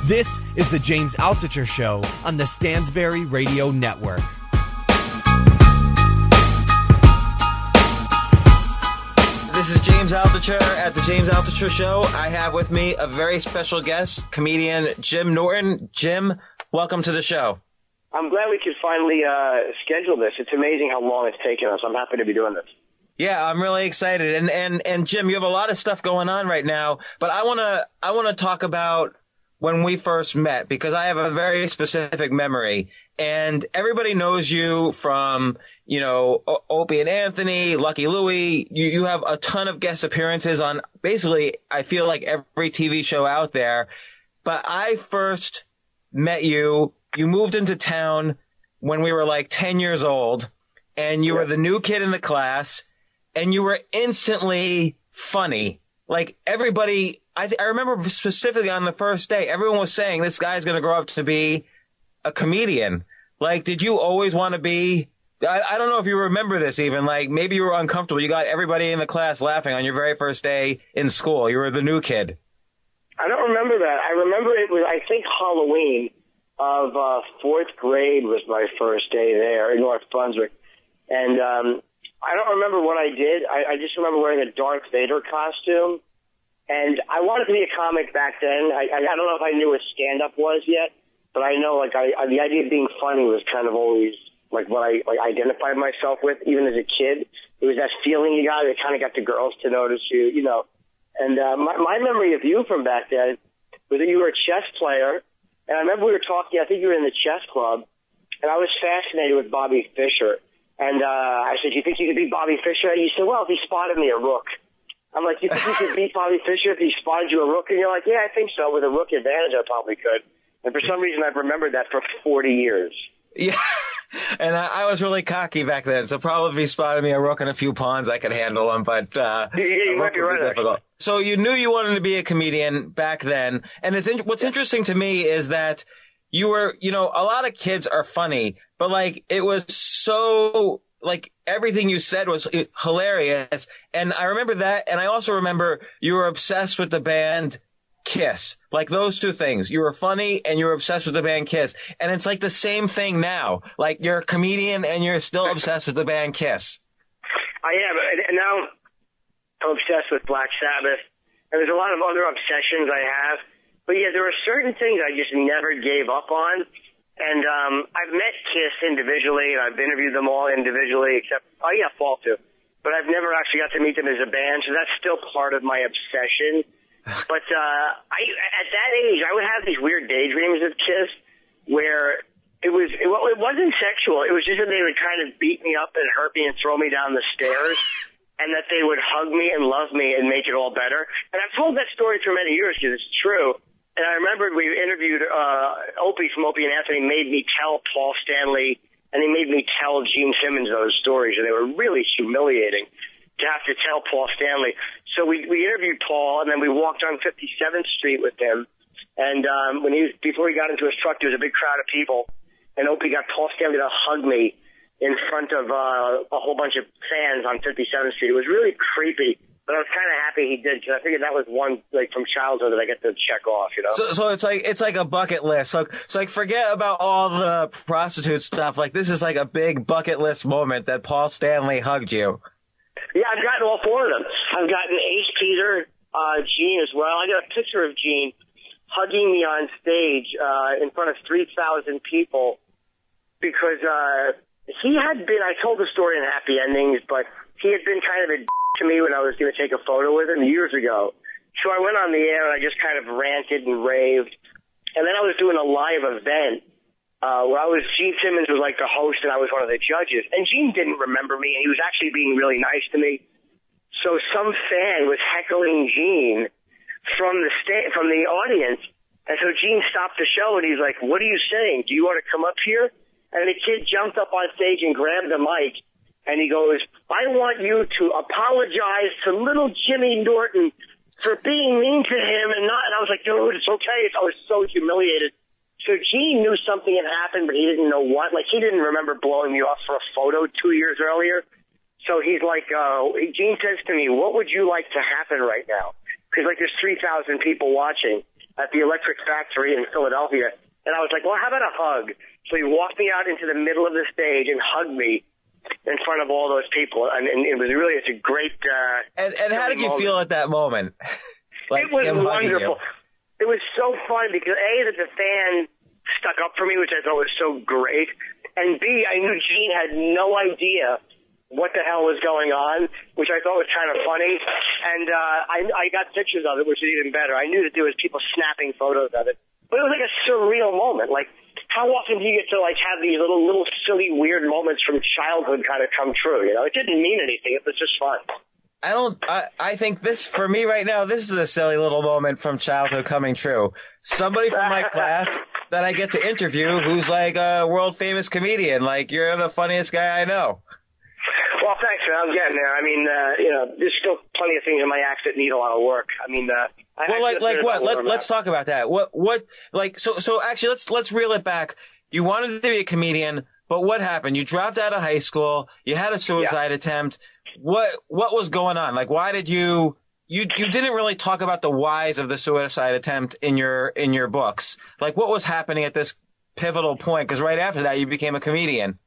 This is the James Altucher Show on the Stansberry Radio Network. This is James Altucher at the James Altucher Show. I have with me a very special guest, comedian Jim Norton. Jim, welcome to the show. I'm glad we could finally schedule this. It's amazing how long it's taken us. I'm happy to be doing this. Yeah, I'm really excited. And Jim, you have a lot of stuff going on right now, but I wanna talk about when we first met, because I have a very specific memory, and everybody knows you from, you know, Opie and Anthony, Lucky Louie. You have a ton of guest appearances on basically, I feel like, every TV show out there. But I first met you. You moved into town when we were like 10 years old, and you were the new kid in the class, and you were instantly funny. Like everybody, I remember specifically on the first day, everyone was saying this guy's going to grow up to be a comedian. Like, did you always want to be? I don't know if you remember this even. Like, maybe you were uncomfortable. You got everybody in the class laughing on your very first day in school. You were the new kid. I don't remember that. I remember it was, I think, Halloween of fourth grade was my first day there in North Brunswick. And I don't remember what I did. I just remember wearing a Darth Vader costume. And I wanted to be a comic back then. I don't know if I knew what stand-up was yet, but I know the idea of being funny was kind of always like what I identified myself with, even as a kid. It was that feeling you got. It kind of got the girls to notice you, you know. And my memory of you from back then was that you were a chess player. And I remember we were talking, I think you were in the chess club, and I was fascinated with Bobby Fischer. And I said, do you think you could beat Bobby Fischer? And you said, well, if he spotted me a rook. I'm like, you think you could beat Bobby Fischer if he spotted you a rook? And you're like, yeah, I think so. With a rook advantage, I probably could. And for some reason, I've remembered that for 40 years. Yeah, and I was really cocky back then, so probably if he spotted me a rook and a few pawns, I could handle him, but you might be right. Difficult. So you knew you wanted to be a comedian back then, and what's interesting to me is that you were, you know, a lot of kids are funny, but like it was so, like everything you said was hilarious, and I remember that, and I also remember you were obsessed with the band Kiss. Like those two things. You were funny and you were obsessed with the band Kiss. And it's like the same thing now. Like you're a comedian and you're still obsessed with the band Kiss. I am. And now I'm obsessed with Black Sabbath. And there's a lot of other obsessions I have. But yeah, there are certain things I just never gave up on. And I've met Kiss individually and I've interviewed them all individually except, Paul too. But I've never actually got to meet them as a band. So that's still part of my obsession. But at that age, I would have these weird daydreams of Kiss where it wasn't sexual. It was just that they would kind of beat me up and hurt me and throw me down the stairs, and that they would hug me and love me and make it all better. And I've told that story for many years because it's true. And I remember we interviewed Opie from Opie and Anthony made me tell Paul Stanley, and he made me tell Gene Simmons those stories, and they were really humiliating to have to tell Paul Stanley. So we interviewed Paul, and then we walked on 57th Street with him. And before he got into his truck, there was a big crowd of people. And Opie got Paul Stanley to hug me in front of a whole bunch of fans on 57th Street. It was really creepy, but I was kind of happy he did because I figured that was one like from childhood that I get to check off. You know. So it's like a bucket list. So like forget about all the prostitute stuff. Like this is like a big bucket list moment that Paul Stanley hugged you. Yeah, I've gotten all four of them. I've gotten Ace Peter, Gene as well. I got a picture of Gene hugging me on stage in front of 3,000 people because he had been, I told the story in Happy Endings, but he had been kind of a to me when I was going to take a photo with him years ago. So I went on the air and I just kind of ranted and raved. And then I was doing a live event where Gene Simmons was like the host and I was one of the judges. And Gene didn't remember me and he was actually being really nice to me. So some fan was heckling Gene from the audience. And so Gene stopped the show and he's like, what are you saying? Do you want to come up here? And the kid jumped up on stage and grabbed the mic and he goes, I want you to apologize to little Jimmy Norton for being mean to him and I was like, dude, it's okay. I was so humiliated. So Gene knew something had happened, but he didn't know what. Like, he didn't remember blowing me off for a photo 2 years earlier. So he's like, Gene says to me, what would you like to happen right now? Because, like, there's 3,000 people watching. at the Electric Factory in Philadelphia. And I was like, well, how about a hug? So he walked me out into the middle of the stage and hugged me in front of all those people. And it was really, it's a great... and how did you feel at that moment? It was wonderful. It was so fun because, A, that the fan stuck up for me, which I thought was so great. And B, I knew Gene had no idea what the hell was going on, which I thought was kind of funny. And I got pictures of it, which is even better. I knew that there was people snapping photos of it. But it was like a surreal moment. Like, how often do you get to, like, have these little silly, weird moments from childhood kind of come true, you know? It didn't mean anything. It was just fun. I think this, for me right now, this is a silly little moment from childhood coming true. Somebody from my class that I get to interview who's like a world famous comedian. Like, you're the funniest guy I know. Well, thanks, man. I'm getting there. I mean, there's still plenty of things in my act that need a lot of work. I mean, like what? Let's talk about that. So actually, let's reel it back. You wanted to be a comedian, but what happened? You dropped out of high school. You had a suicide attempt. What was going on? Like, why did you didn't really talk about the whys of the suicide attempt in your books. Like, what was happening at this pivotal point? Because right after that, you became a comedian.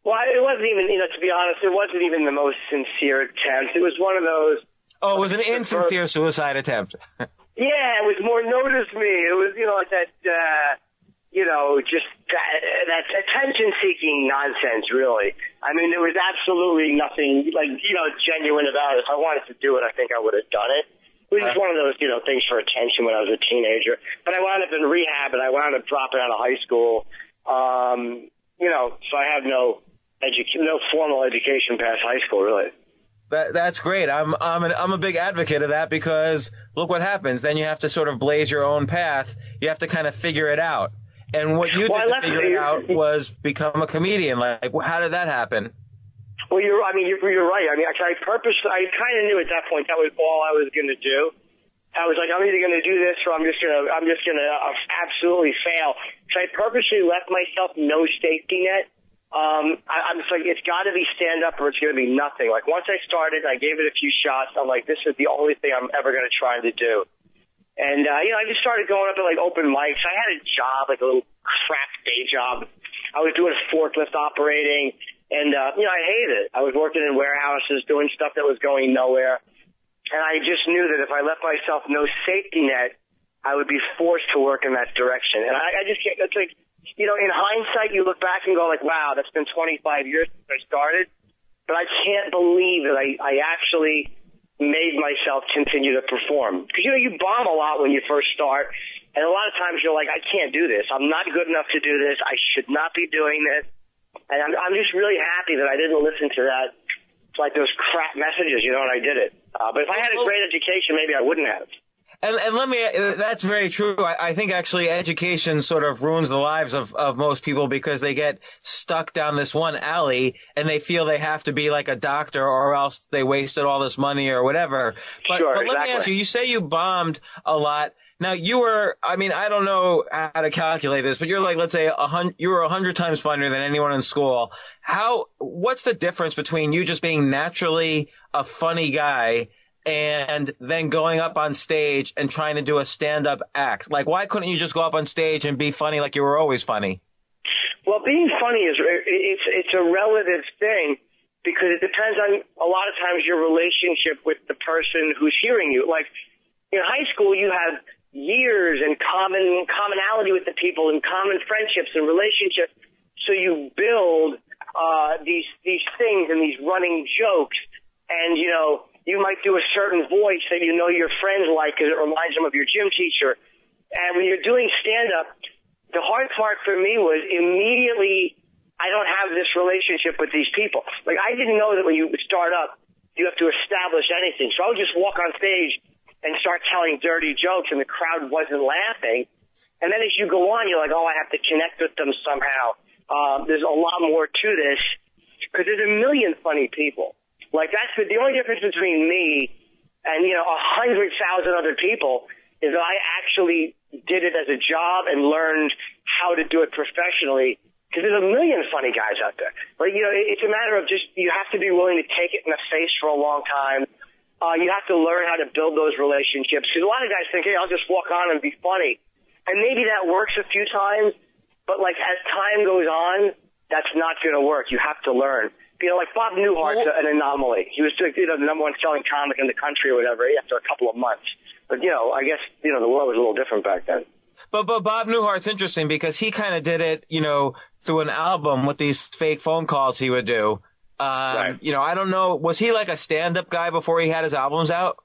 Well, it wasn't even, to be honest, it wasn't even the most sincere attempt. It was one of those. Oh, it was an insincere suicide attempt. Yeah, it was more notice me. It was, like that, just that attention-seeking nonsense, really. I mean, there was absolutely nothing, genuine about it. If I wanted to do it, I think I would have done it. It was just one of those, things for attention when I was a teenager. But I wound up in rehab, and I wound up dropping out of high school. So I have no formal education past high school, really. That's great. I'm a big advocate of that because look what happens. Then you have to sort of blaze your own path. You have to kind of figure it out. And what you did to figure it out was become a comedian. Like, how did that happen? Well, you're right. I mean, I kind of knew at that point that was all I was going to do. I was like, I'm either going to do this or I'm just going to absolutely fail. So I purposely left myself no safety net. I'm just like, it's got to be stand up or it's going to be nothing. Like, once I started, I gave it a few shots. I'm like, this is the only thing I'm ever going to try to do. And, I just started going up at like open mics. I had a job, like a little crap day job. I was doing forklift operating and, I hated it. I was working in warehouses doing stuff that was going nowhere. And I just knew that if I left myself no safety net, I would be forced to work in that direction. And I just can't, it's like, in hindsight, you look back and go like, wow, that's been 25 years since I started. But I can't believe that I actually made myself continue to perform. Because, you bomb a lot when you first start. And a lot of times you're like, I can't do this. I'm not good enough to do this. I should not be doing this. And I'm just really happy that I didn't listen to that, like those crap messages, and I did it. But if I had a great education, maybe I wouldn't have. And that's very true. I think actually education sort of ruins the lives of most people because they get stuck down this one alley and they feel they have to be like a doctor or else they wasted all this money or whatever. But let me ask you, you say you bombed a lot. Now you were, I don't know how to calculate this, but you're like, let's say you were 100 times funnier than anyone in school. What's the difference between you just being naturally a funny guy and then going up on stage and trying to do a stand-up act? Like, why couldn't you just go up on stage and be funny like you were always funny? Well, being funny it's a relative thing because it depends on a lot of times your relationship with the person who's hearing you. Like in high school, you have years and commonality with the people and common friendships and relationships. So you build these things and these running jokes, and you might do a certain voice that your friends like because it reminds them of your gym teacher. And when you're doing stand-up, the hard part for me was immediately I don't have this relationship with these people. Like, I didn't know that when you start up, you have to establish anything. So I would just walk on stage and start telling dirty jokes, and the crowd wasn't laughing. And then as you go on, you're like, oh, I have to connect with them somehow. There's a lot more to this because there's a million funny people. Like, that's the only difference between me and, 100,000 other people is that I actually did it as a job and learned how to do it professionally because there's a million funny guys out there. Like, it's a matter of just you have to be willing to take it in the face for a long time. You have to learn how to build those relationships. Because a lot of guys think, hey, I'll just walk on and be funny. And maybe that works a few times, but like as time goes on, that's not going to work. You have to learn. You know, like Bob Newhart's an anomaly. He was the number one selling comic in the country or whatever after a couple of months. But, I guess, the world was a little different back then. But Bob Newhart's interesting because he kind of did it, through an album with these fake phone calls he would do. Right. I don't know. Was he like a stand-up guy before he had his albums out?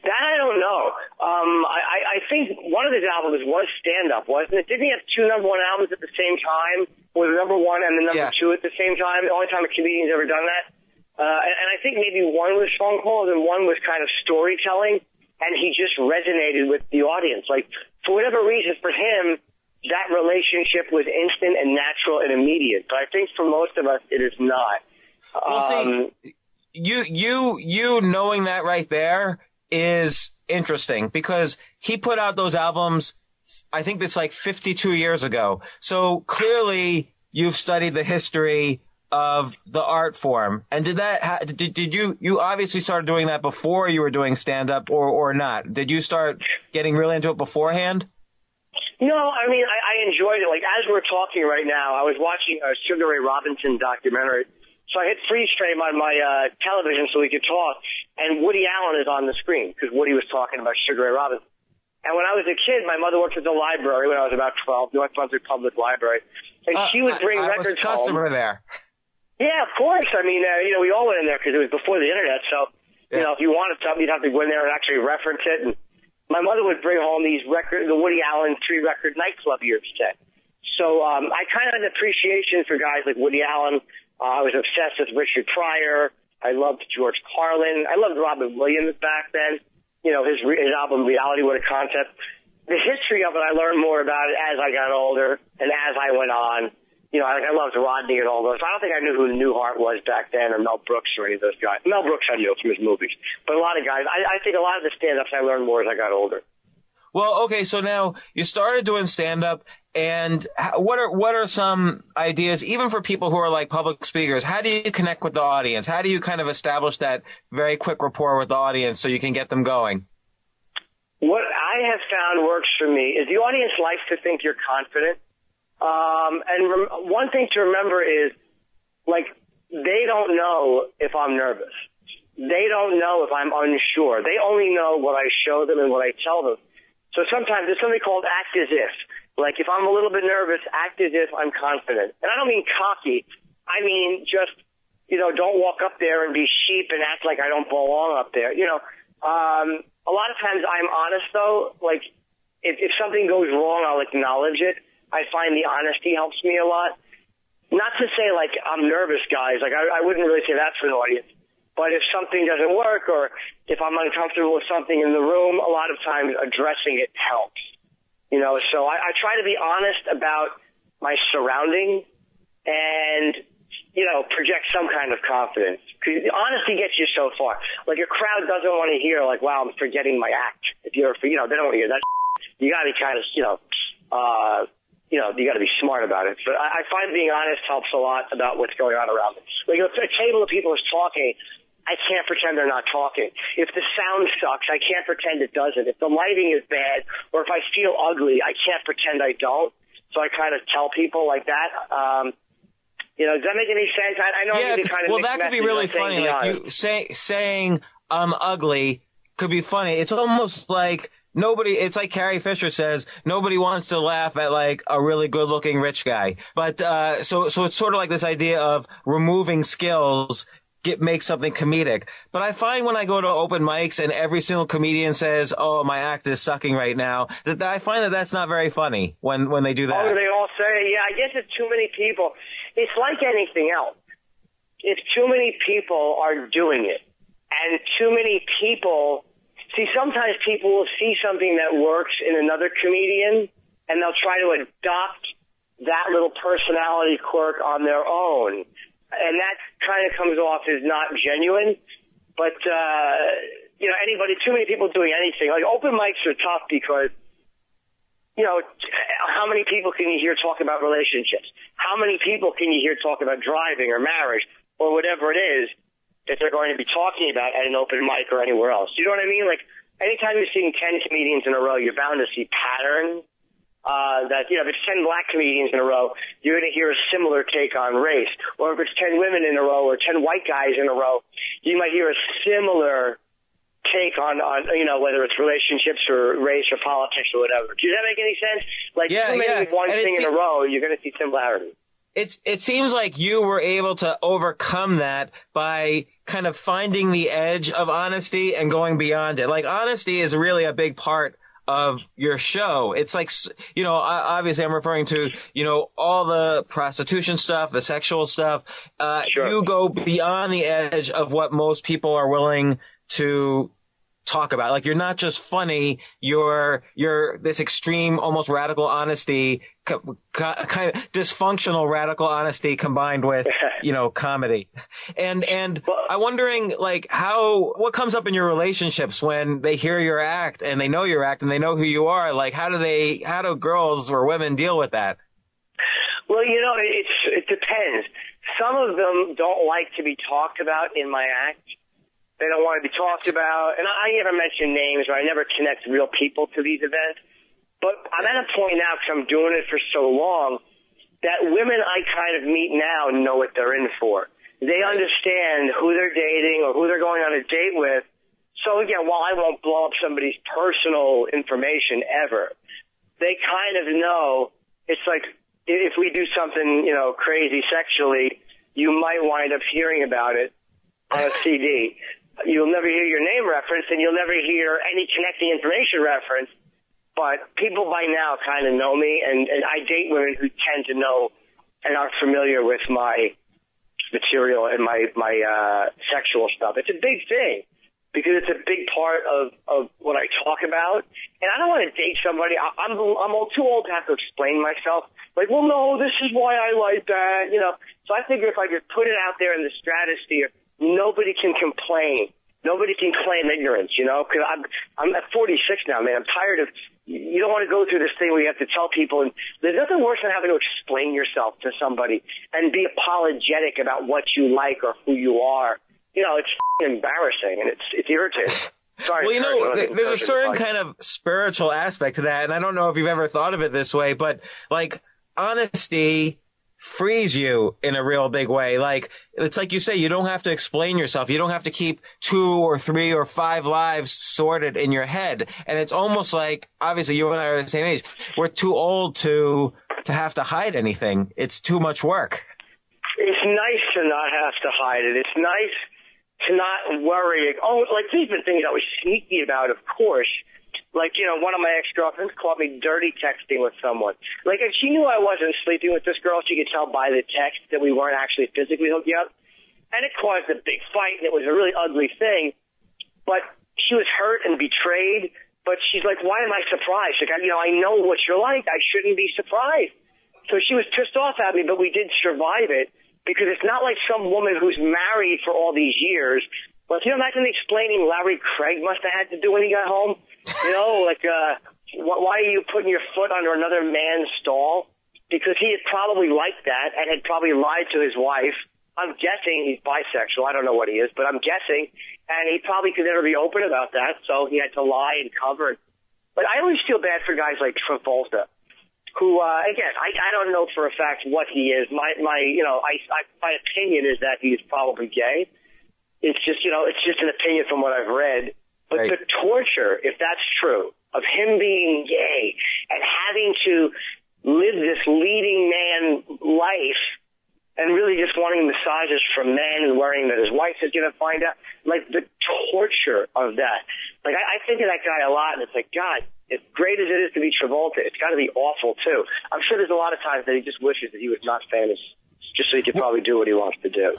That I don't know. I think one of his albums was stand-up, wasn't it? Didn't he have two number one albums at the same time? With number one and the number two at the same time? The only time a comedian's ever done that. And I think maybe one was phone calls and one was kind of storytelling, and he just resonated with the audience. Like, for whatever reason, for him, that relationship was instant and natural and immediate. But I think for most of us, it is not. Well, see, you knowing that right there is interesting because he put out those albums, I think it's like 52 years ago. So clearly you've studied the history of the art form. And did you obviously started doing that before you were doing stand-up or not? Did you start getting really into it beforehand? No, I mean, I enjoyed it. Like, as we're talking right now, I was watching a Sugar Ray Robinson documentary. So I hit freeze frame on my television so we could talk, and Woody Allen is on the screen because Woody was talking about Sugar Ray Robinson. And when I was a kid, my mother worked at the library when I was about 12, North Brunswick Public Library, and she would bring records home. I was a customer there. Yeah, of course. I mean, we all went in there because it was before the internet. So, if you wanted something, you'd have to go in there and actually reference it. And my mother would bring home these records, the Woody Allen 3-record nightclub years set. So I kind of had an appreciation for guys like Woody Allen. I was obsessed with Richard Pryor. I loved George Carlin. I loved Robin Williams back then. His album Reality, What a Concept. The history of it, I learned more about it as I got older and as I went on. I loved Rodney and all those. I don't think I knew who Newhart was back then or Mel Brooks or any of those guys. Mel Brooks I knew from his movies. But a lot of guys, I think a lot of the stand-ups I learned more as I got older. Well, okay, so now you started doing stand-up, and what are some ideas, even for people who are like public speakers? How do you connect with the audience? How do you kind of establish that very quick rapport with the audience so you can get them going? What I have found works for me is the audience likes to think you're confident. One thing to remember is, like, they don't know if I'm nervous. They don't know if I'm unsure. They only know what I show them and what I tell them. So sometimes there's something called act as if. Like, if I'm a little bit nervous, act as if I'm confident. And I don't mean cocky. I mean just, don't walk up there and be sheep and act like I don't belong up there. A lot of times I'm honest, though. Like, if something goes wrong, I'll acknowledge it. I find the honesty helps me a lot. Not to say, like, I'm nervous, guys. Like, I wouldn't really say that for an audience. But if something doesn't work or if I'm uncomfortable with something in the room, a lot of times addressing it helps. So I try to be honest about my surroundings and, project some kind of confidence. Because honesty gets you so far. Like, a crowd doesn't want to hear, like, wow, I'm forgetting my act. If they don't want to hear that. You got to be kind of, you got to be smart about it. But I find being honest helps a lot about what's going on around me. Like, if a table of people is talking, I can't pretend they're not talking. If the sound sucks, I can't pretend it doesn't. If the lighting is bad or if I feel ugly, I can't pretend I don't. So I kind of tell people like that. Does that make any sense? I know I'm kind of that could be really funny. Like, you saying I'm ugly could be funny. It's almost like it's like Carrie Fisher says, nobody wants to laugh at like a really good looking rich guy. But, so it's sort of like this idea of removing skills make something comedic. But I find when I go to open mics and every single comedian says, oh, my act is sucking right now, that I find that that's not very funny when they do that. Oh, they all say, yeah, I guess it's too many people. It's like anything else. If too many people are doing it and too many people, sometimes people will see something that works in another comedian and they'll try to adopt that little personality quirk on their own. And that kind of comes off as not genuine. But, too many people doing anything. Like, open mics are tough because, how many people can you hear talk about relationships? How many people can you hear talk about driving or marriage or whatever it is? that they're going to be talking about at an open mic or anywhere else. You know what I mean? Like, anytime you're seeing 10 comedians in a row, you're bound to see patterns. That, if it's 10 black comedians in a row, you're going to hear a similar take on race. Or if it's 10 women in a row or 10 white guys in a row, you might hear a similar take on whether it's relationships or race or politics or whatever. Does that make any sense? Like, too many one thing in a row, you're going to see similarities. It seems like you were able to overcome that by kind of finding the edge of honesty and going beyond it. Like, honesty is really a big part of your show. It's like, obviously I'm referring to, all the prostitution stuff, the sexual stuff. Sure. You go beyond the edge of what most people are willing to talk about. Like, you're not just funny, you're this extreme, almost radical honesty, kind of dysfunctional radical honesty combined with, comedy. And I'm wondering, like, what comes up in your relationships when they hear your act and they know your act and they know who you are? Like, how do girls or women deal with that? Well, it depends. Some of them don't like to be talked about in my act. They don't want to be talked about. And I never mention names, or I never connect real people to these events. But I'm at a point now, because I'm doing it for so long, that women I kind of meet now know what they're in for. They understand who they're dating or who they're going on a date with. So, again, while I won't blow up somebody's personal information ever, they kind of know it's like if we do something, crazy sexually, you might wind up hearing about it on a CD. You'll never hear your name referenced, and you'll never hear any connecting information reference. But people by now kind of know me, and I date women who tend to know and are familiar with my material and my sexual stuff. It's a big thing because it's a big part of what I talk about. And I don't want to date somebody. I'm too old to have to explain myself. Like, well, no, this is why I like that, So I figure if I just put it out there in the stratosphere, nobody can complain. Nobody can claim ignorance, because I'm at 46 now, man. I'm tired of, you don't want to go through this thing where you have to tell people, and there's nothing worse than having to explain yourself to somebody and be apologetic about what you like or who you are. It's embarrassing, and it's irritating. Sorry. Well, there's a certain kind of spiritual aspect to that, and I don't know if you've ever thought of it this way, but, like, honesty frees you in a real big way. Like, it's like you say, you don't have to explain yourself. You don't have to keep 2 or 3 or 5 lives sorted in your head. And it's almost like, obviously you and I are the same age. We're too old to have to hide anything. It's too much work. It's nice to not have to hide it. It's nice to not worry. Like, there's been things I was sneaky about, of course. Like, one of my ex-girlfriends caught me dirty texting with someone. Like, if she knew I wasn't sleeping with this girl, she could tell by the text that we weren't actually physically hooking up. And it caused a big fight, and it was a really ugly thing. But she was hurt and betrayed. But she's like, why am I surprised? Like, I know what you're like. I shouldn't be surprised. So she was pissed off at me, but we did survive it. Because it's not like some woman who's married for all these years. Well, can you imagine explaining Larry Craig must have had to do when he got home? Why are you putting your foot under another man's stall? Because he had probably liked that and had probably lied to his wife. I'm guessing he's bisexual. I don't know what he is, but I'm guessing. And he probably could never be open about that, so he had to lie and cover it. But I always feel bad for guys like Travolta, who, again, I don't know for a fact what he is. My opinion is that he's probably gay. It's just an opinion from what I've read. But right. The torture, if that's true, of him being gay and having to live this leading man life and really just wanting massages from men and worrying that his wife is going to find out, like the torture of that. Like, I think of that guy a lot, and it's like, God, as great as it is to be Travolta, it's got to be awful, too. I'm sure there's a lot of times that he just wishes that he was not famous, just so he could probably do what he wants to do.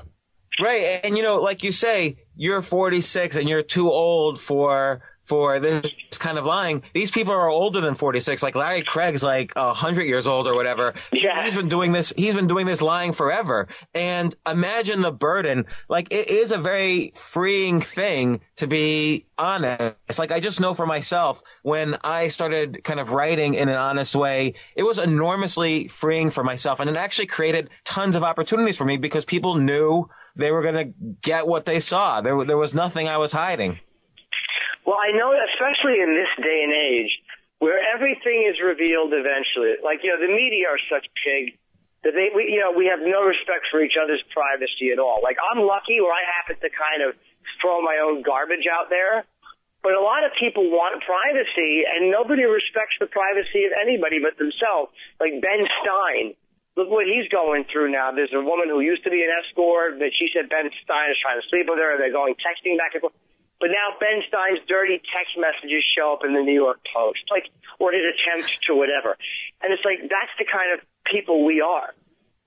Right. And, like you say, you're 46 and you're too old for this kind of lying. These people are older than 46. Like Larry Craig's like 100 years old or whatever. Yeah. He's been doing this lying forever. And imagine the burden. Like, it is a very freeing thing to be honest. Like, I just know for myself, when I started kind of writing in an honest way, it was enormously freeing for myself. And it actually created tons of opportunities for me because people knew they were going to get what they saw. There was nothing I was hiding. Well, I know, especially in this day and age, where everything is revealed eventually. Like, the media are such pig that we have no respect for each other's privacy at all. Like, I'm lucky where I happen to kind of throw my own garbage out there, but a lot of people want privacy, and nobody respects the privacy of anybody but themselves. Like Ben Stein. Look what he's going through now. There's a woman who used to be an escort that she said Ben Stein is trying to sleep with her, and they're going texting back and forth. But now Ben Stein's dirty text messages show up in the New York Post, or his attempt to whatever. And it's like, that's the kind of people we are.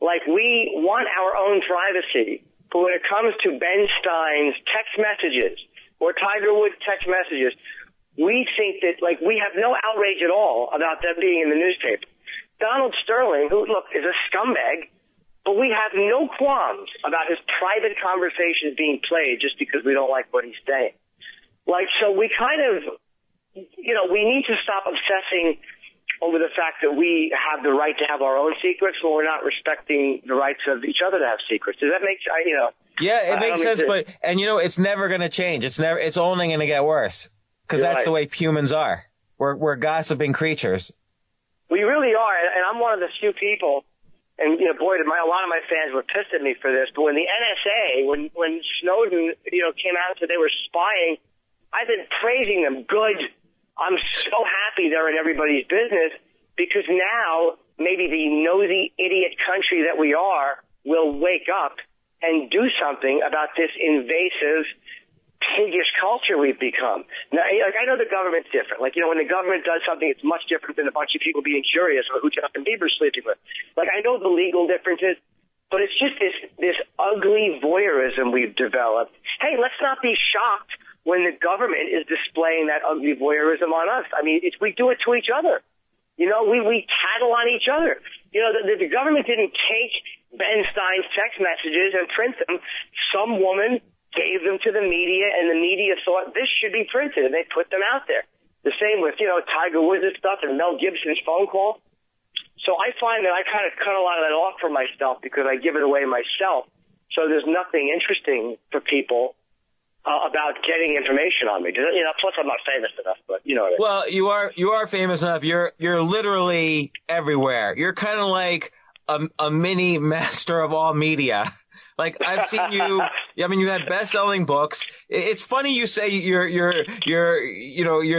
Like, we want our own privacy, but when it comes to Ben Stein's text messages or Tiger Woods text messages, we think that, we have no outrage at all about them being in the newspaper. Donald Sterling, who, look, is a scumbag, but we have no qualms about his private conversations being played just because we don't like what he's saying. So we kind of, we need to stop obsessing over the fact that we have the right to have our own secrets when we're not respecting the rights of each other to have secrets. Does that make sense? Yeah, it makes sense, but it's never going to change. It's only going to get worse because that's right. The way humans are. We're gossiping creatures. We really are, and I'm one of the few people. And boy, a lot of my fans were pissed at me for this. But when the NSA, when Snowden, came out and said they were spying, I've been praising them. Good. I'm so happy they're in everybody's business because now maybe the nosy idiot country that we are will wake up and do something about this invasive, piggish culture we've become. Now, I know the government's different. When the government does something, it's much different than a bunch of people being curious about who Justin Bieber's sleeping with. I know the legal differences, but it's just this ugly voyeurism we've developed. Hey, let's not be shocked when the government is displaying that ugly voyeurism on us. We do it to each other. We tattle on each other. The government didn't take Ben Stein's text messages and print them. Some woman gave them to the media, and the media thought this should be printed, and they put them out there. The same with, Tiger Woods stuff and Mel Gibson's phone call. So I find that I kind of cut a lot of that off for myself because I give it away myself. So there's nothing interesting for people about getting information on me. Plus I'm not famous enough, but you know what I mean. Well, you are famous enough. You're literally everywhere. You're kind of like a mini master of all media. I've seen you. You had best-selling books. It's funny you say you're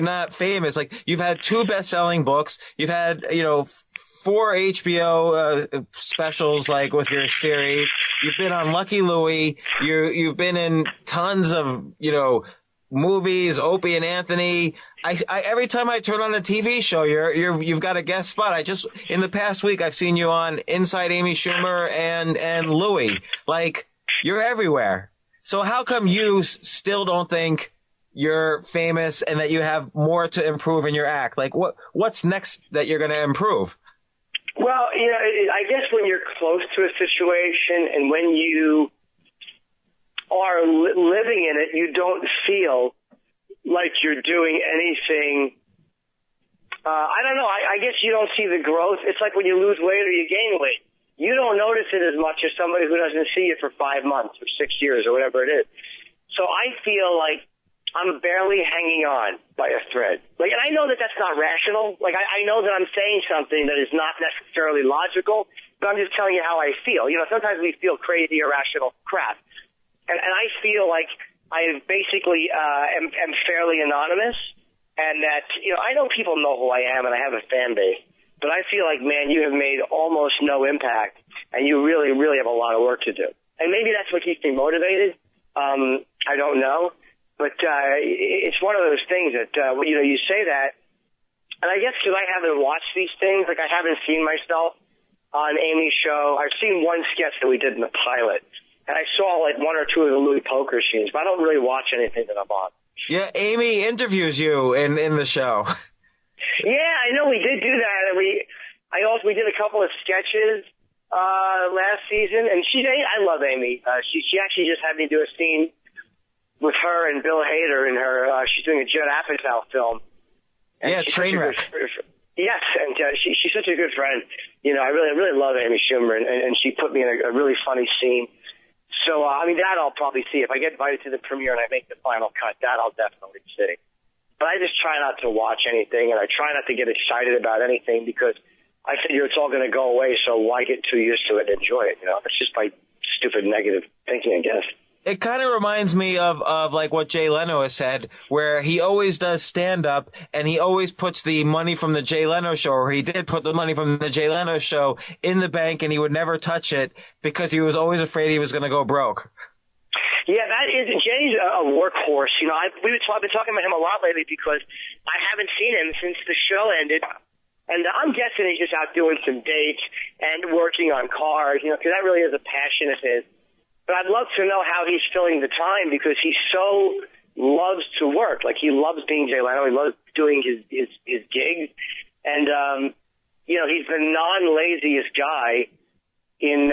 not famous. You've had 2 best-selling books. You've had 4 HBO specials with your series. You've been on Lucky Louie. You've been in tons of movies. Opie and Anthony. I every time I turn on a TV show, you've got a guest spot. In the past week I've seen you on Inside Amy Schumer and Louie. You're everywhere. So how come you still don't think you're famous and that you have more to improve in your act? What's next that you're going to improve? Well, I guess when you're close to a situation and when you are living in it, you don't feel like you're doing anything. I don't know. I guess you don't see the growth. It's like when you lose weight or you gain weight. You don't notice it as much as somebody who doesn't see you for 5 months or 6 years or whatever it is. So I feel like I'm barely hanging on by a thread. And I know that that's not rational. I know that I'm saying something that is not necessarily logical, but I'm just telling you how I feel. Sometimes we feel crazy, irrational crap. And I feel like I basically am fairly anonymous, and that, I know people know who I am and I have a fan base, but I feel like, man, you have made almost no impact, and you really, really have a lot of work to do. And maybe that's what keeps me motivated. I don't know. But it's one of those things that, you say that, and I guess because I haven't watched these things, I haven't seen myself on Amy's show. I've seen one sketch that we did in the pilot, and I saw 1 or 2 of the Louis poker scenes, but I don't really watch anything that I'm on. Yeah, Amy interviews you in the show. Yeah, I know we did do that, and we did a couple of sketches last season, and I love Amy. She actually just had me do a scene with her and Bill Hader in her, she's doing a Judd Apatow film. And Trainwreck. Yes, and she's such a good friend. I really love Amy Schumer, and she put me in a really funny scene. So, that I'll probably see. If I get invited to the premiere and I make the final cut, that I'll definitely see. But I just try not to watch anything, and I try not to get excited about anything because I figure it's all going to go away, so why get too used to it and enjoy it? It's just my stupid negative thinking, I guess. It kind of reminds me of like what Jay Leno has said, where he always does stand-up, and he always puts the money from the Jay Leno show, or he did put the money from the Jay Leno show in the bank, and he would never touch it because he was always afraid he was going to go broke. Yeah, Jay's a workhorse. I've been talking about him a lot lately because I haven't seen him since the show ended. And I'm guessing he's just out doing some dates and working on cars, because that really is a passion of his. But I'd love to know how he's filling the time because he so loves to work. Like, he loves being Jay Leno. He loves doing his gigs. And, he's the non-laziest guy in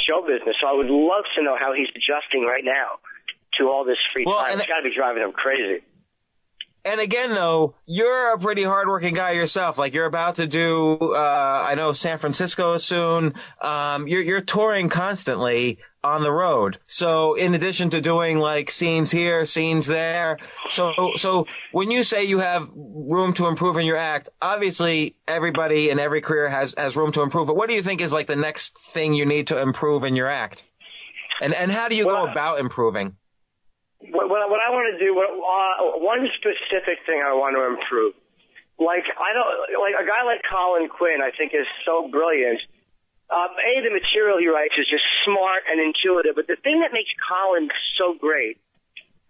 show business. So I would love to know how he's adjusting right now to all this free time. It's got to be driving him crazy. And again, though, you're a pretty hardworking guy yourself. Like, you're about to do, I know, San Francisco soon. You're touring constantly on the road. So in addition to doing like scenes here, scenes there. So when you say you have room to improve in your act, obviously everybody in every career has room to improve. But what do you think is like the next thing you need to improve in your act? And how do you go about improving? What I want to do, one specific thing I want to improve. Like, a guy like Colin Quinn, I think, is so brilliant. The material he writes is just smart and intuitive, but the thing that makes Colin so great,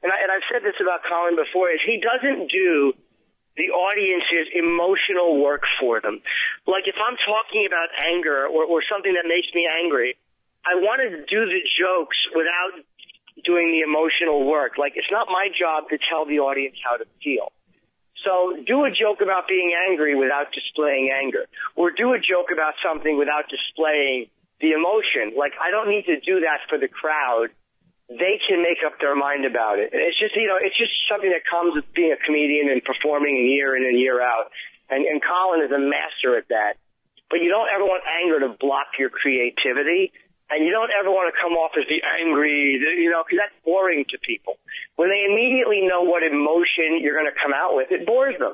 and I've said this about Colin before, is he doesn't do the audience's emotional work for them. Like, if I'm talking about anger or something that makes me angry, I want to do the jokes without doing the emotional work. Like, it's not my job to tell the audience how to feel. So do a joke about being angry without displaying anger, or do a joke about something without displaying the emotion. Like, I don't need to do that for the crowd. They can make up their mind about it. It's just, it's just something that comes with being a comedian and performing year in and year out. And Colin is a master at that. But you don't ever want anger to block your creativity. And you don't ever want to come off as the angry, because that's boring to people. When they immediately know what emotion you're going to come out with, it bores them.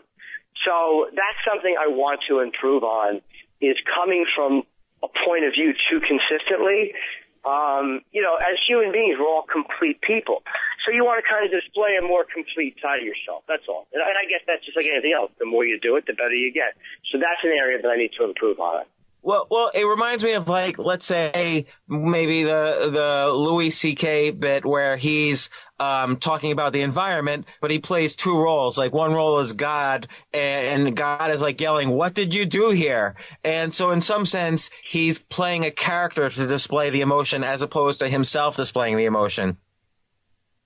So that's something I want to improve on, is coming from a point of view too consistently. As human beings, we're all complete people. So you want to kind of display a more complete side of yourself. That's all. And I guess that's just like anything else. The more you do it, the better you get. So that's an area that I need to improve on. Well, it reminds me of, like, let's say maybe the Louis C.K. bit where he's talking about the environment, but he plays two roles. Like, one role is God, and God is like yelling, "What did you do here?" And so in some sense, he's playing a character to display the emotion as opposed to himself displaying the emotion.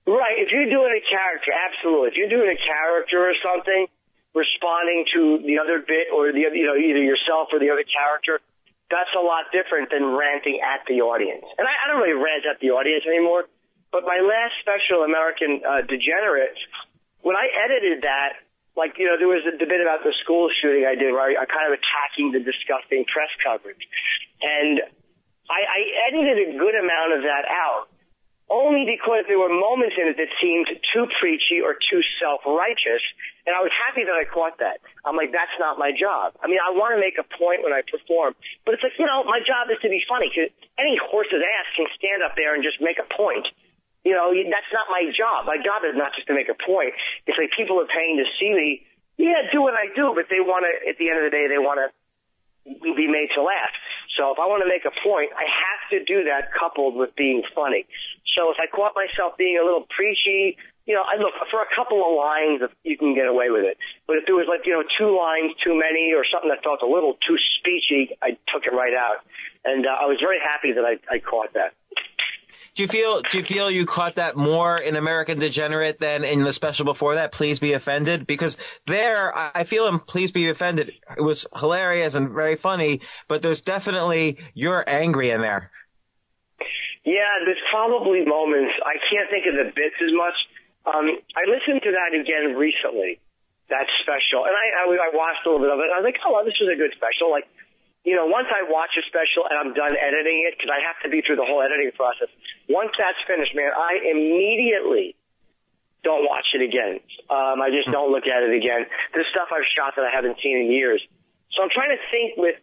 Right. If you're doing a character, absolutely. If you're doing a character or something, responding to the other bit or the either yourself or the other character, that's a lot different than ranting at the audience. And I don't really rant at the audience anymore, but my last special, American Degenerates, when I edited that, there was a debate about the school shooting I did where I kind of attacking the disgusting press coverage. And I edited a good amount of that out, only because there were moments in it that seemed too preachy or too self-righteous, and I was happy that I caught that. I'm like, that's not my job. I mean, I want to make a point when I perform, but it's like, my job is to be funny, because any horse's ass can stand up there and just make a point. That's not my job. My job is not just to make a point. It's like people are paying to see me, do what I do, but they want to, at the end of the day, they want to be made to laugh. So if I want to make a point, I have to do that coupled with being funny. So if I caught myself being a little preachy, I look for a couple of lines, you can get away with it. But if there was two lines too many or something that felt a little too speechy, I took it right out. And I was very happy that I caught that. Do you feel you caught that more in American Degenerate than in the special before that, Please Be Offended? Because there, I feel in Please Be Offended, it was hilarious and very funny, but there's definitely you're angry in there. Yeah, there's probably moments. I can't think of the bits as much. I listened to that again recently, that special, and I watched a little bit of it, and I was like, oh, well, this was a good special. Once I watch a special and I'm done editing it, because I have to be through the whole editing process, Once that's finished, man, I immediately don't watch it again. I just don't look at it again. There's stuff I've shot that I haven't seen in years. So I'm trying to think with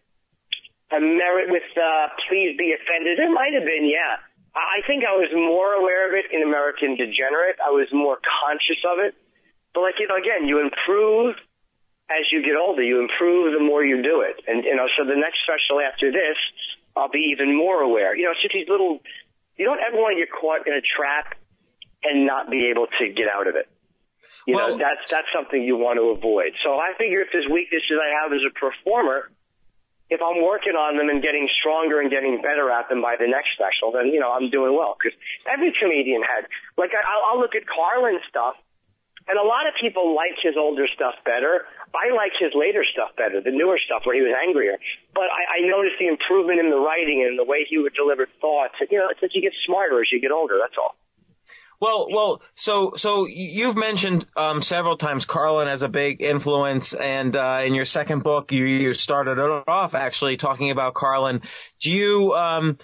Please Be Offended. It might have been, yeah. I think I was more aware of it in American Degenerate. I was more conscious of it. But, like, again, you improve as you get older. You improve the more you do it. And, so the next special after this, I'll be even more aware. It's just these little, you don't ever want to get caught in a trap and not be able to get out of it. That's something you want to avoid. So I figure if there's weaknesses I have as a performer, if I'm working on them and getting stronger and getting better at them by the next special, then, I'm doing well. Because every comedian had, like, I'll look at Carlin's stuff, and a lot of people like his older stuff better. I like his later stuff better, the newer stuff where he was angrier. But I noticed the improvement in the writing and the way he would deliver thoughts. It's like you get smarter as you get older, that's all. Well, so you've mentioned several times Carlin as a big influence, and in your second book, you started it off actually talking about Carlin. Do you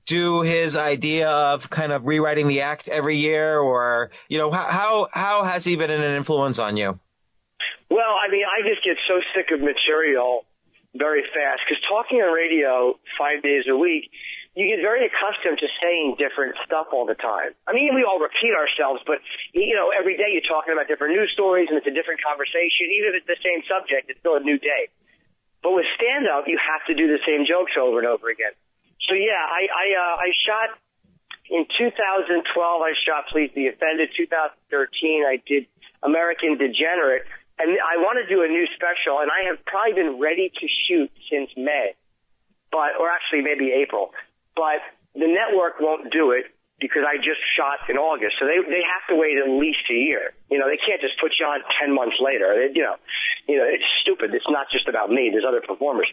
do his idea of kind of rewriting the act every year, or how has he been an influence on you? Well, I mean, I just get so sick of material very fast because talking on radio 5 days a week, you get very accustomed to saying different stuff all the time. I mean, we all repeat ourselves, but, every day you're talking about different news stories and it's a different conversation. Even if it's the same subject, it's still a new day. But with stand-up, you have to do the same jokes over and over again. So, yeah, I shot in 2012, I shot Please Be Offended. 2013, I did American Degenerate. And I want to do a new special, and I have probably been ready to shoot since May, or actually maybe April. But the network won't do it because I just shot in August. So they have to wait at least a year. They can't just put you on 10 months later. It's stupid. It's not just about me. There's other performers.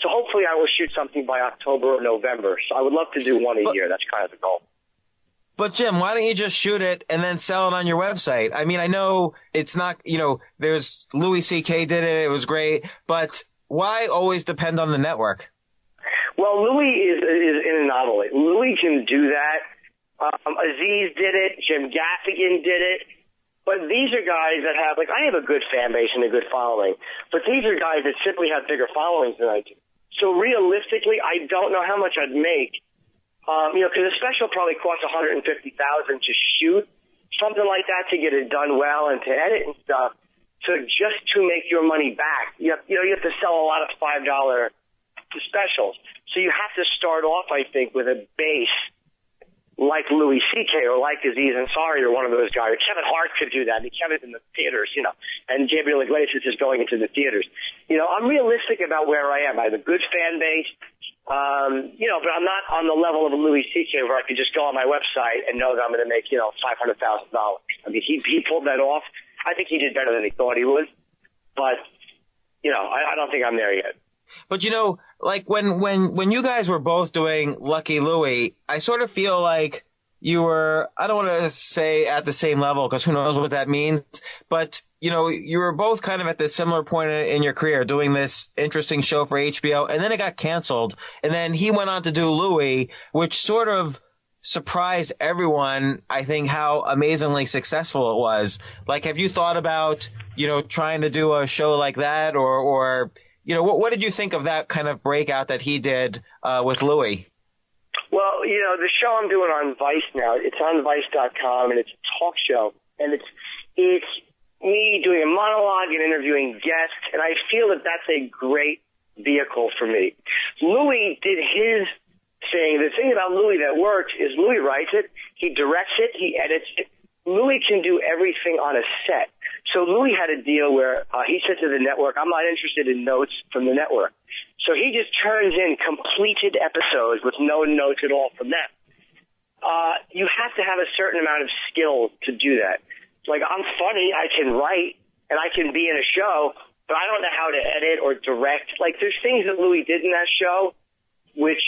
So hopefully I will shoot something by October or November. So I would love to do one a year. That's kind of the goal. But Jim, why don't you just shoot it and then sell it on your website? I mean, I know it's not, there's Louis C.K. did it. It was great. But why always depend on the network? Well, Louis is an anomaly. Louis can do that. Aziz did it. Jim Gaffigan did it. But these are guys that have, I have a good fan base and a good following. But these are guys that simply have bigger followings than I do. So realistically, I don't know how much I'd make. Because a special probably costs $150,000 to shoot, something like that, to get it done well and to edit and stuff. So just to make your money back, you have to sell a lot of $5 specials. So you have to start off, I think, with a base like Louis C.K. or like Aziz Ansari or one of those guys. Kevin Hart could do that. He kept it in the theaters, and Gabriel Iglesias is going into the theaters. I'm realistic about where I am. I have a good fan base. But I'm not on the level of a Louis C.K. where I could just go on my website and know that I'm going to make, $500,000. I mean, he pulled that off. I think he did better than he thought he would. But, I don't think I'm there yet. But, when you guys were both doing Lucky Louie, I sort of feel like you were, I don't want to say at the same level because who knows what that means, but you were both kind of at this similar point in your career doing this interesting show for HBO, and then it got canceled, and then he went on to do Louie, which sort of surprised everyone, I think, how amazingly successful it was. Have you thought about, trying to do a show like that, or what did you think of that kind of breakout that he did with Louie? Well, the show I'm doing on Vice now, it's on Vice.com, and it's a talk show, and it's me doing a monologue and interviewing guests, and I feel that that's a great vehicle for me. Louis did his thing. The thing about Louis that works is Louis writes it, he directs it, he edits it. Louis can do everything on a set. So Louis had a deal where he said to the network, I'm not interested in notes from the network. So he just turns in completed episodes with no notes at all from them. You have to have a certain amount of skill to do that. I'm funny, I can write, and I can be in a show, but I don't know how to edit or direct. There's things that Louis did in that show which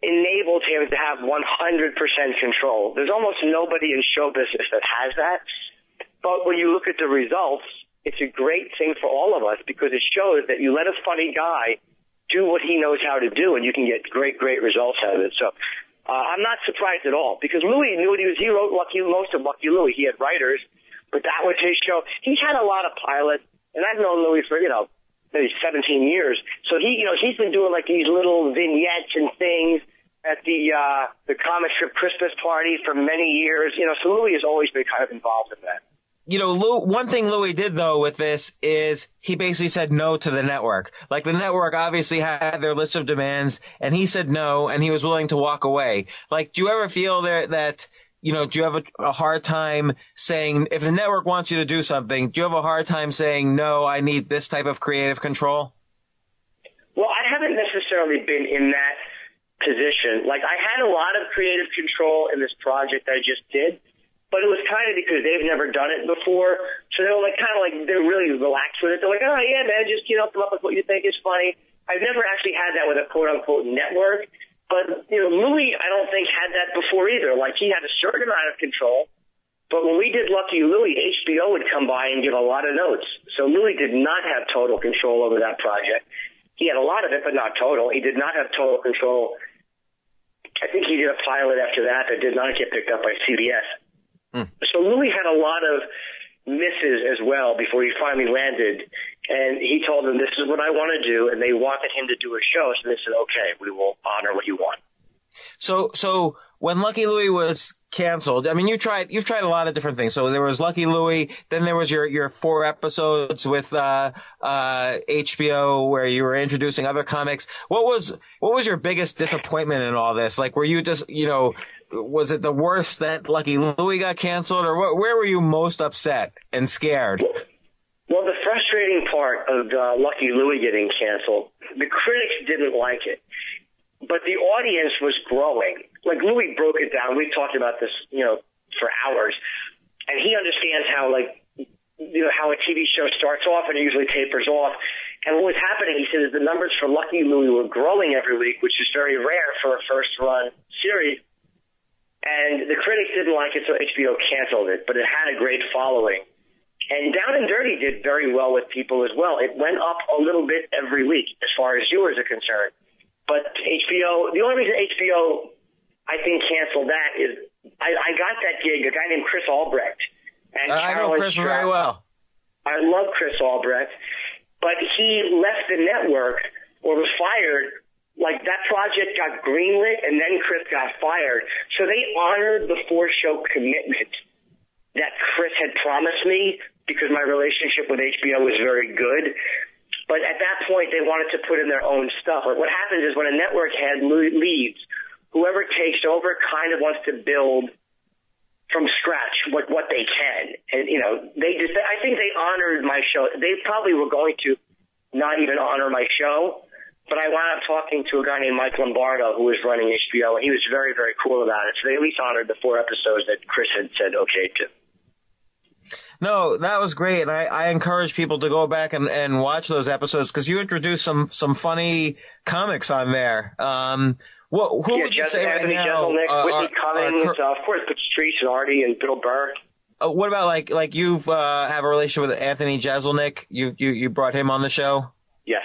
enabled him to have 100% control. There's almost nobody in show business that has that. But when you look at the results, it's a great thing for all of us because it shows that you let a funny guy do what he knows how to do, and you can get great, great results out of it. So I'm not surprised at all because Louis knew what he was. He wrote most of Lucky Louie. He had writers, but that was his show. He had a lot of pilots, and I've known Louis for maybe 17 years. So he's been doing like these little vignettes and things at the comic strip Christmas party for many years. So Louis has always been kind of involved in that. One thing Louis did, though, with this is he basically said no to the network. Like, the network obviously had their list of demands, and he said no, and he was willing to walk away. Like, do you ever feel that, do you have a hard time saying, if the network wants you to do something, do you have a hard time saying, no, I need this type of creative control? Well, I haven't necessarily been in that position. Like, I had a lot of creative control in this project I just did. But it was kind of because they've never done it before. So they were they're really relaxed with it. They're like, oh, yeah, man, just, come up with what you think is funny. I've never actually had that with a quote-unquote network. But, Louis, I don't think, had that before either. Like, he had a certain amount of control. But when we did Lucky Louie, HBO would come by and give a lot of notes. So Louis did not have total control over that project. He had a lot of it, but not total. He did not have total control. I think he did a pilot after that did not get picked up by CBS. So Louis had a lot of misses as well before he finally landed, and he told them, this is what I want to do, and they wanted him to do a show, so they said, okay, we will honor what you want. So when Lucky Louie was canceled, I mean, you've tried a lot of different things. So there was Lucky Louie, then there was your 4 episodes with HBO where you were introducing other comics. What was your biggest disappointment in all this? Like, were you just, was it the worst that Lucky Louie got canceled, or where were you most upset and scared? Well, the frustrating part of Lucky Louie getting canceled, the critics didn't like it, but the audience was growing. Like, Louis broke it down. We've talked about this, for hours, and he understands how, how a TV show starts off and it usually tapers off. And what was happening, he said, is the numbers for Lucky Louie were growing every week, which is very rare for a first-run series. And the critics didn't like it, so HBO canceled it, but it had a great following. And Down and Dirty did very well with people as well. It went up a little bit every week as far as viewers are concerned. But HBO, the only reason HBO, I think, canceled that is I got that gig, a guy named Chris Albrecht. And I know Chris very well. I love Chris Albrecht, but he left the network or was fired. Like, that project got greenlit, and then Chris got fired. So they honored the 4-show commitment that Chris had promised me because my relationship with HBO was very good. But at that point, they wanted to put in their own stuff. Like, what happens is when a network head leaves, whoever takes over kind of wants to build from scratch what they can. And, I think they honored my show. They probably were going to not even honor my show. But I wound up talking to a guy named Mike Lombardo who was running HBO, and he was very, very cool about it. So they at least honored the 4 episodes that Chris had said okay to. No, that was great. And I encourage people to go back and watch those episodes because you introduced some funny comics on there. Who would you say right Anthony now? Jeselnik, Whitney Cummings, of course, Patrice and Artie and Bill Burr. What about like you have a relationship with Anthony Jeselnik? You brought him on the show? Yes.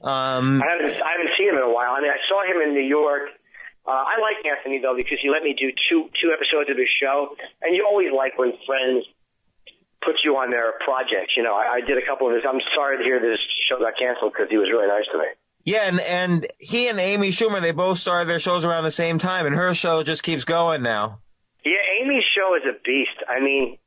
I haven't seen him in a while. I mean, I saw him in New York. I like Anthony, though, because he let me do two episodes of his show. And you always like when friends put you on their projects. I did a couple of his. I'm sorry to hear this show got canceled because he was really nice to me. Yeah, and he and Amy Schumer, they both started their shows around the same time, and her show just keeps going now. Yeah, Amy's show is a beast. I mean,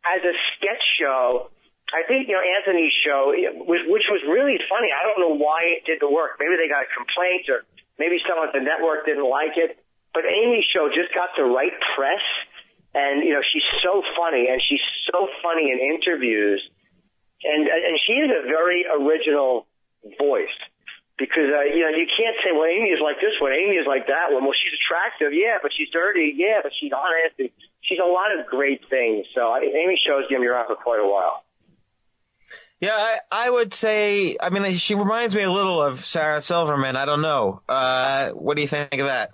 as a sketch show, I think, Anthony's show, which was really funny. I don't know why it did the work. Maybe they got a complaint or maybe someone at the network didn't like it. But Amy's show just got the right press. And, she's so funny. And she's so funny in interviews. And she is a very original voice. Because, you can't say, well, Amy is like this one, Amy is like that one. Well, she's attractive, yeah, but she's dirty, yeah, but she's honest. And she's a lot of great things. So Amy's show's going to be around for quite a while. Yeah, I would say, I mean, she reminds me a little of Sarah Silverman. I don't know. What do you think of that?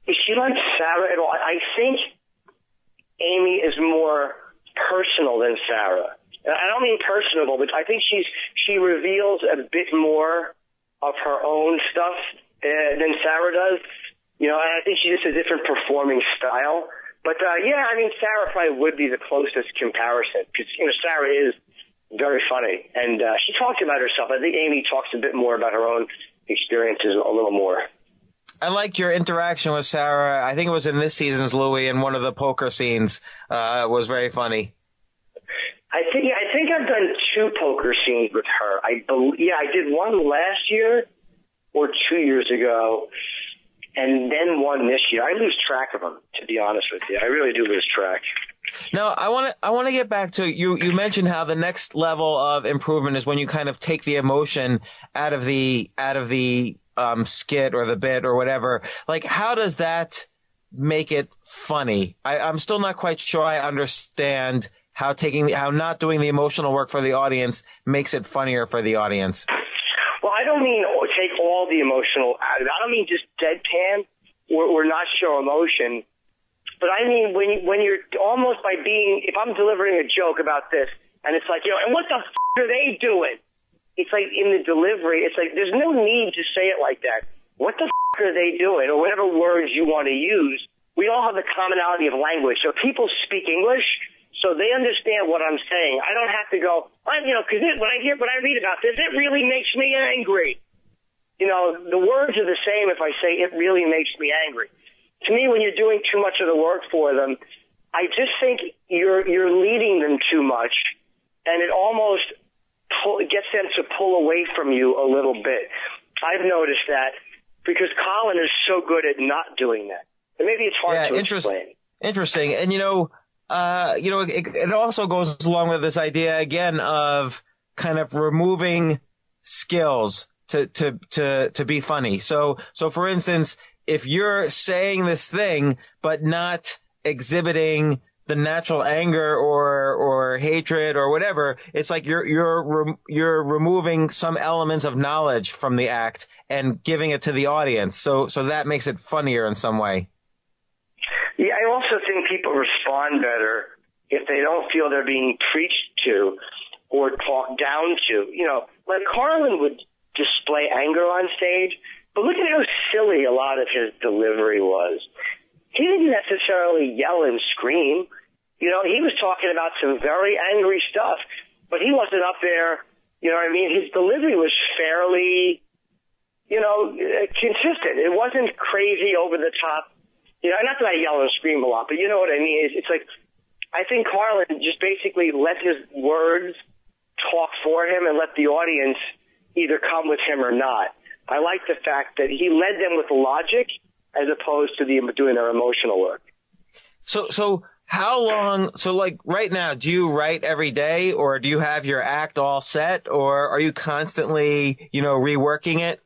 Is she like Sarah at all? I think Amy is more personal than Sarah. I don't mean personable, but I think she reveals a bit more of her own stuff than Sarah does. And I think she's just a different performing style. But, Sarah probably would be the closest comparison because, Sarah is very funny. And she talks about herself. I think Amy talks a bit more about her own experiences a little more. I liked your interaction with Sarah. I think it was in this season's Louie, in one of the poker scenes. It was very funny. I think I've done 2 poker scenes with her. I did one last year or 2 years ago, and then one this year. I lose track of them, to be honest with you. I really do lose track. Now, I want to get back to you. You mentioned how the next level of improvement is when you kind of take the emotion out of the skit or the bit or whatever. Like, how does that make it funny? I'm still not quite sure I understand how not doing the emotional work for the audience makes it funnier for the audience. Well, I don't mean take all the emotional out of it. I don't mean just deadpan or not show emotion. But I mean when you're almost if I'm delivering a joke about this, and it's like, and what the are they doing? It's like in the delivery, it's like there's no need to say it like that. What the are they doing? Or whatever words you want to use. We all have the commonality of language. So people speak English, so they understand what I'm saying. I don't have to go, because when I read about this, it really makes me angry. The words are the same if I say it really makes me angry. To me, when you're doing too much of the work for them, I just think you're leading them too much, and it almost gets them to pull away from you a little bit. I've noticed that because Colin is so good at not doing that. And maybe it's hard to explain. Interesting. And, it also goes along with this idea, again, of kind of removing skills to be funny. So for instance, if you're saying this thing, but not exhibiting the natural anger or hatred or whatever, it's like you're removing some elements of knowledge from the act and giving it to the audience. So that makes it funnier in some way. Yeah, I also think people respond better if they don't feel they're being preached to or talked down to. Like Carlin would display anger on stage, but look at how silly a lot of his delivery was. He didn't necessarily yell and scream. He was talking about some very angry stuff, but he wasn't up there. His delivery was fairly, consistent. It wasn't crazy over the top. Not that I yell and scream a lot, but you know what I mean? It's like, I think Carlin just basically let his words talk for him and let the audience either come with him or not. I like the fact that he led them with logic as opposed to doing their emotional work. So how long, like right now, do you write every day, or do you have your act all set, or are you constantly, reworking it?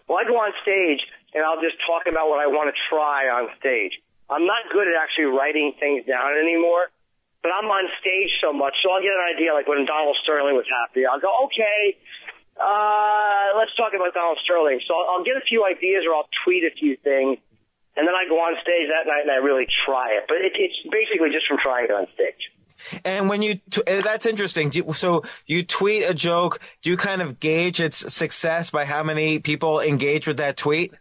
Well, I go on stage and I'll just talk about what I want to try on stage. I'm not good at actually writing things down anymore, but I'm on stage so much, so I'll get an idea, like when Donald Sterling was happy. I'll go, okay, let's talk about Donald Sterling. So I'll get a few ideas or I'll tweet a few things, and then I go on stage that night and I really try it. But it's basically just from trying it on stage. And when that's interesting. So you tweet a joke, do you kind of gauge its success by how many people engage with that tweet?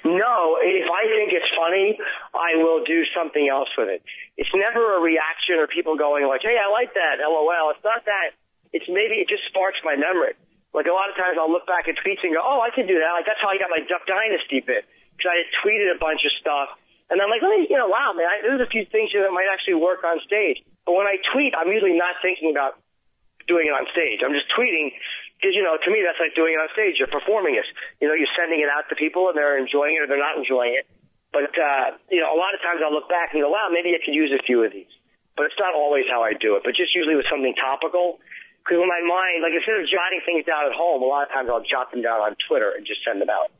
No, if I think it's funny, I will do something else with it. It's never a reaction or people going like, hey, I like that, LOL. It's not that. It's maybe it just sparks my memory. Like a lot of times I'll look back at tweets and go, oh, I can do that. Like that's how I got my Duck Dynasty bit, because I had tweeted a bunch of stuff. And I'm like, wow, man, there's a few things here that might actually work on stage. But when I tweet, I'm usually not thinking about doing it on stage. I'm just tweeting because, to me, that's like doing it on stage. You're performing it. You're sending it out to people and they're enjoying it or they're not enjoying it. But, a lot of times I'll look back and go, wow, maybe I could use a few of these. But it's not always how I do it, but just usually with something topical. Because in my mind, like instead of jotting things down at home, a lot of times I'll jot them down on Twitter and just send them out.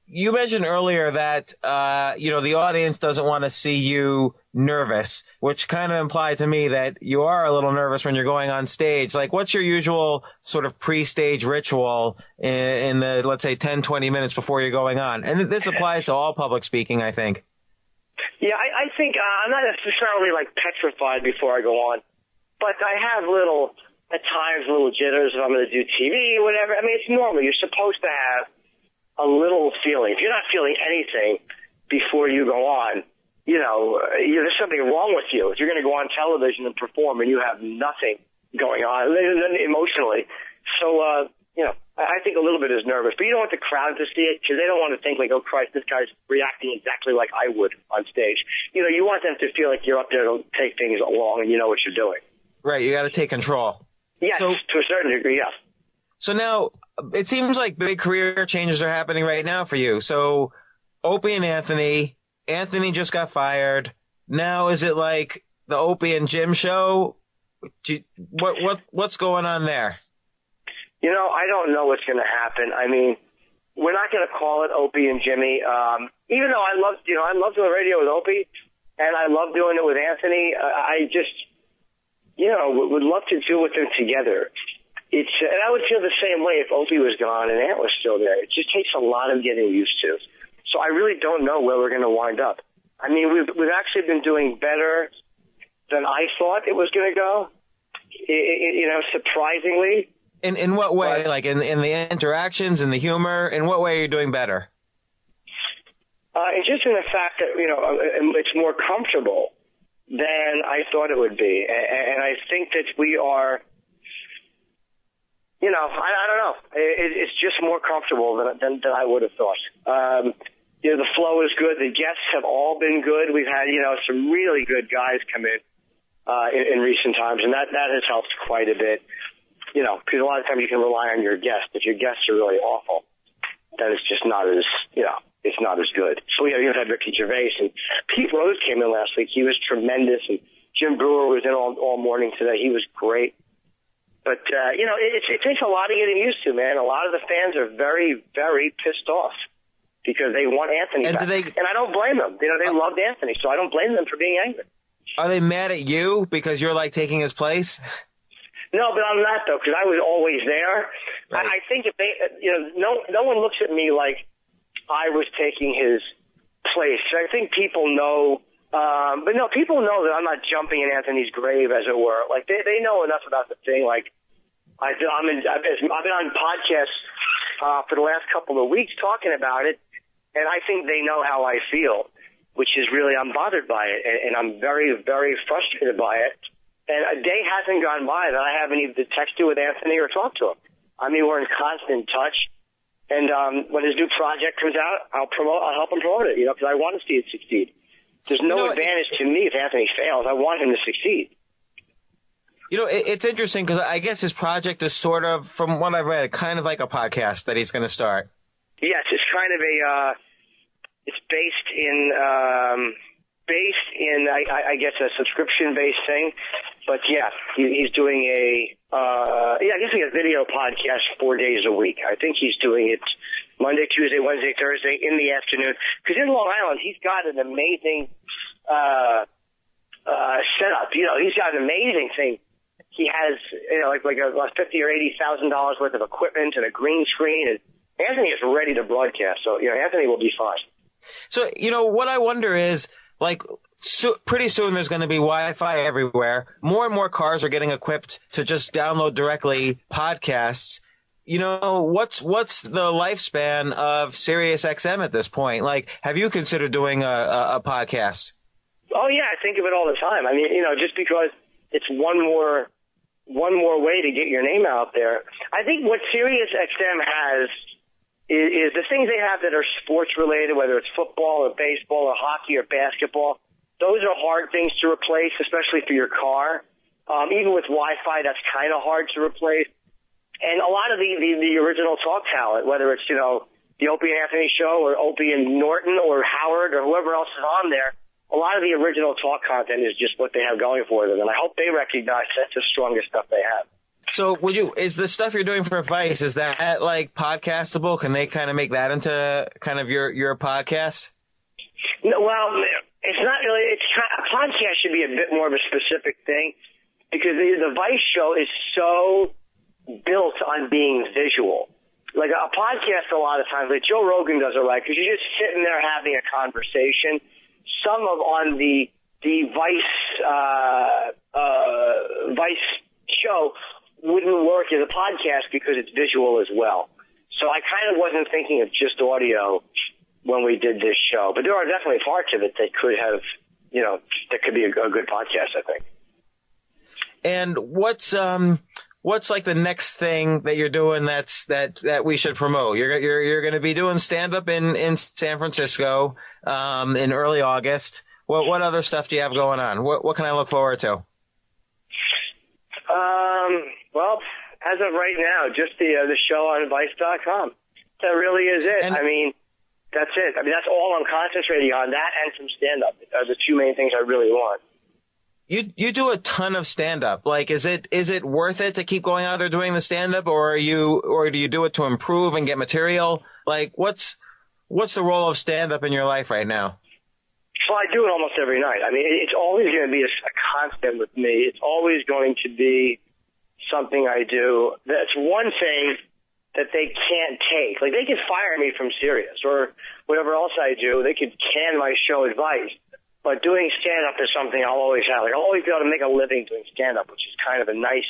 You mentioned earlier that, the audience doesn't want to see you nervous, which kind of implied to me that you are a little nervous when you're going on stage. Like, what's your usual sort of pre-stage ritual in the, let's say, 10, 20 minutes before you're going on? And this applies to all public speaking, I think. Yeah, I think I'm not necessarily like petrified before I go on, but I have at times little jitters if I'm going to do TV or whatever. I mean, it's normal. You're supposed to have a little feeling. If you're not feeling anything before you go on, there's something wrong with you. If you're going to go on television and perform and you have nothing going on emotionally. So, I think a little bit is nervous, but you don't want the crowd to see it because they don't want to think like, oh, Christ, this guy's reacting exactly like I would on stage. You want them to feel like you're up there to take things along and you know what you're doing. Right. You got to take control. Yes, to a certain degree, yes. So now it seems like big career changes are happening right now for you. So Opie and Anthony just got fired. Now is it like the Opie and Jim show? What's going on there? I don't know what's going to happen. I mean, we're not going to call it Opie and Jimmy. Even though I love doing radio with Opie, and I love doing it with Anthony. I just, would love to do it with them together. And I would feel the same way if Opie was gone and Ant was still there. It just takes a lot of getting used to. So I really don't know where we're going to wind up. I mean, we've actually been doing better than I thought it was going to go. Surprisingly. In what way? Like in the interactions and the humor? In what way are you doing better? It's just in the fact that, it's more comfortable than I thought it would be. And I think that we are, I don't know. It's just more comfortable than I would have thought. The flow is good. The guests have all been good. We've had, some really good guys come in recent times, and that has helped quite a bit. Because a lot of times you can rely on your guests. If your guests are really awful, then it's just not as, it's not as good. So, you had Ricky Gervais, and Pete Rose came in last week. He was tremendous, and Jim Brewer was in all morning today. He was great. But, it takes a lot of getting used to, man. A lot of the fans are very, very pissed off because they want Anthony back. And I don't blame them. They loved Anthony, so I don't blame them for being angry. Are they mad at you because you're, taking his place? No, but I'm not, though, because I was always there. Right. I think if they, no one looks at me like I was taking his place. I think people know, but no, people know that I'm not jumping in Anthony's grave, as it were. Like, they know enough about the thing. Like, I've been on podcasts for the last couple of weeks talking about it, and I think they know how I feel, which is really, I'm bothered by it, and I'm very, very frustrated by it. And a day hasn't gone by that I haven't either texted with Anthony or talked to him. I mean, we're in constant touch. And when his new project comes out, I'll help him promote it, because I want to see it succeed. There's no advantage to me if Anthony fails. I want him to succeed. It's interesting because I guess his project is sort of, from what I've read, kind of like a podcast that he's going to start. Yes, it's kind of it's based in, I guess, a subscription-based thing. But, yeah, he's doing I guess he has video podcast 4 days a week. I think he's doing it Monday, Tuesday, Wednesday, Thursday in the afternoon. Because in Long Island, he's got an amazing setup. He's got an amazing thing. He has, like $50,000 or $80,000 worth of equipment and a green screen. And Anthony is ready to broadcast. So, Anthony will be fine. So, what I wonder is, pretty soon there's going to be Wi-Fi everywhere. More and more cars are getting equipped to just download directly podcasts. What's the lifespan of Sirius XM at this point? Have you considered doing a podcast? Oh yeah, I think of it all the time. I mean, just because it's one more way to get your name out there. I think what Sirius XM has is the things they have that are sports related, whether it's football or baseball or hockey or basketball. Those are hard things to replace, especially for your car. Even with Wi-Fi, that's kind of hard to replace. And a lot of the original talk talent, whether it's, the Opie and Anthony show or Opie and Norton or Howard or whoever else is on there, a lot of the original talk content is just what they have going for them. And I hope they recognize that's the strongest stuff they have. So is the stuff you're doing for Vice, is that podcastable? Can they kind of make that into kind of your podcast? No, well, it's not really. A podcast should be a bit more of a specific thing because the Vice show is so built on being visual. Like a podcast, a lot of times, like Joe Rogan does it right because you're just sitting there having a conversation. Some on the Vice show wouldn't work as a podcast because it's visual as well. So I kind of wasn't thinking of just audio when we did this show, but there are definitely parts of it that could have, that could be a good podcast, I think. And what's like the next thing that you're doing that we should promote? You're going to be doing stand up in San Francisco in early August. What other stuff do you have going on? What can I look forward to? Well, as of right now, just the show on Vice.com. That really is it. That's it. That's all I'm concentrating on. That and some stand up are the two main things I really want. You do a ton of stand up. Like, is it worth it to keep going out there doing the stand up, or do you do it to improve and get material? Like, what's the role of stand up in your life right now? Well, I do it almost every night. It's always going to be a constant with me. It's always going to be something I do. That's one thing that they can't take. Like, they could fire me from Sirius or whatever else I do. They could can my show advice. But doing stand-up is something I'll always have. Like, I'll always be able to make a living doing stand-up, which is kind of a nice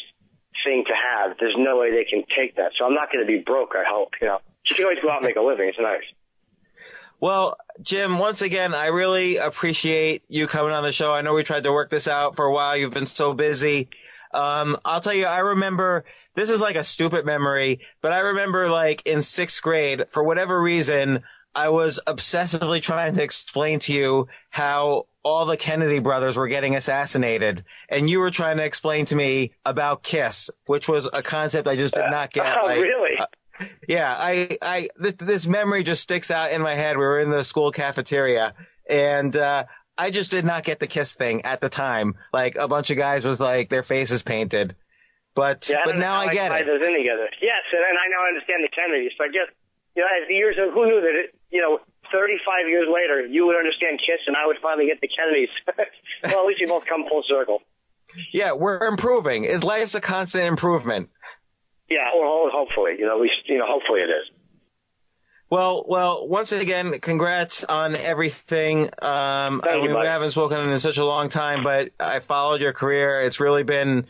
thing to have. There's no way they can take that. So I'm not going to be broke, I hope. You can always go out and make a living. It's nice. Well, Jim, once again, I really appreciate you coming on the show. I know we tried to work this out for a while. You've been so busy. I'll tell you, I remember, this is like a stupid memory, but I remember like in 6th grade, for whatever reason, I was obsessively trying to explain to you how all the Kennedy brothers were getting assassinated. And you were trying to explain to me about KISS, which was a concept I just did not get. Oh, really? Yeah, this memory just sticks out in my head. We were in the school cafeteria, and I just did not get the KISS thing at the time. Like, a bunch of guys with like their faces painted, but now I get it. Those in together. Yes, and I now understand the Kennedys. So I guess as the years of who knew that 35 years later you would understand KISS and I would finally get the Kennedys. Well, at least you both come full circle. Yeah, we're improving. Life's a constant improvement. Yeah, well, hopefully, at least, hopefully it is. Well, once again, congrats on everything. Thank you, we haven't spoken in such a long time, but I followed your career. It's really been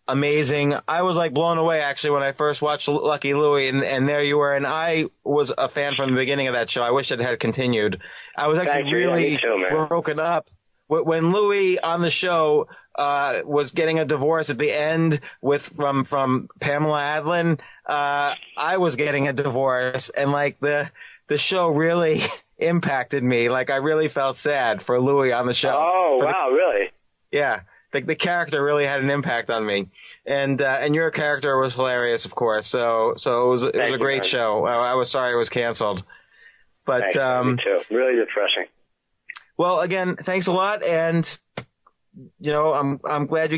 amazing. I was like blown away actually when I first watched Lucky Louie, and there you were, and I was a fan from the beginning of that show. I wish it had continued. I was actually really broken up when Louie on the show was getting a divorce at the end from Pamela Adlon. I was getting a divorce, and like the show really impacted me. Like, I really felt sad for Louie on the show. Oh, wow, really? Yeah. The character really had an impact on me, and your character was hilarious, of course. So it was a great show. I was sorry it was canceled, but me too. Really depressing. Well, again, thanks a lot, and I'm glad you